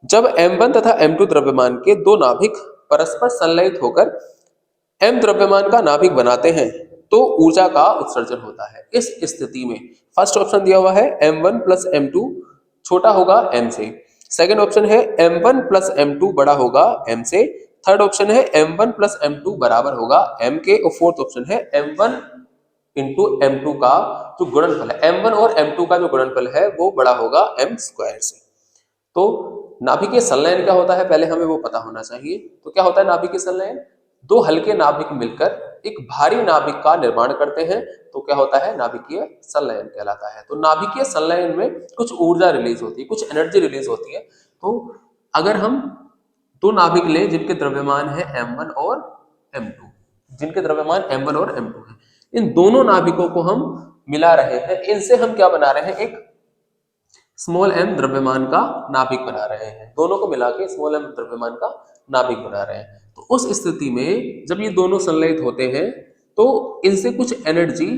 जब m1 तथा m2 द्रव्यमान के दो नाभिक परस्पर संलयित होकर m द्रव्यमान का नाभिक बनाते हैं तो ऊर्जा का उत्सर्जन होता है। इस स्थिति में फर्स्ट ऑप्शन दिया हुआ है m1 प्लस m2 छोटा होगा m से, सेकेंड ऑप्शन है m1 प्लस m2 बड़ा होगा m से, थर्ड ऑप्शन है m1 प्लस m2 बराबर होगा m के, और फोर्थ ऑप्शन है m1 इंटू m2 का जो गुणनफल है, m1 और m2 का जो गुणनफल है वो बड़ा होगा m स्क्वायर से। तो नाभिकीय संलयन क्या होता है पहले हमें वो पता होना चाहिए। तो क्या होता है नाभिकीय संलयन? दो हल्के नाभिक मिलकर एक भारी नाभिक का निर्माण करते हैं तो क्या होता है नाभिकीय संलयन कहलाता है। तो नाभिकीय संलयन में कुछ ऊर्जा रिलीज होती है, कुछ एनर्जी रिलीज होती है। तो अगर हम दो नाभिक लें जिनके द्रव्यमान है m1 और m2, जिनके द्रव्यमान m1 और m2 है, इन दोनों नाभिकों को हम मिला रहे हैं, इनसे हम क्या बना रहे हैं, एक स्मॉल m द्रव्यमान का नाभिक बना रहे हैं। दोनों को मिला के स्मॉल m द्रव्यमान का नाभिक बना रहे हैं। तो उस स्थिति में जब ये दोनों संलयित होते हैं तो इनसे कुछ एनर्जी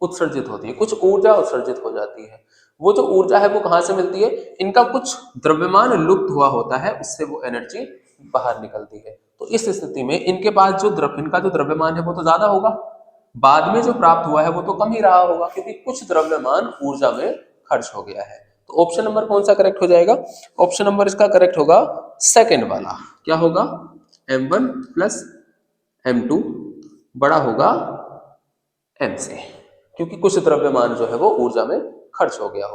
उत्सर्जित होती है, कुछ ऊर्जा उत्सर्जित हो जाती है। वो जो ऊर्जा है वो कहाँ से मिलती है? इनका कुछ द्रव्यमान लुप्त हुआ होता है, उससे वो एनर्जी बाहर निकलती है। तो इस स्थिति में इनके पास जो इनका जो द्रव्यमान है वो तो ज्यादा होगा, बाद में जो प्राप्त हुआ है वो तो कम ही रहा होगा, क्योंकि कुछ द्रव्यमान ऊर्जा में खर्च हो गया है। तो ऑप्शन नंबर कौन सा करेक्ट हो जाएगा? ऑप्शन नंबर इसका करेक्ट होगा सेकंड वाला। क्या होगा? m1 प्लस m2 बड़ा होगा m से, क्योंकि कुछ द्रव्यमान जो है वो ऊर्जा में खर्च हो गया हो।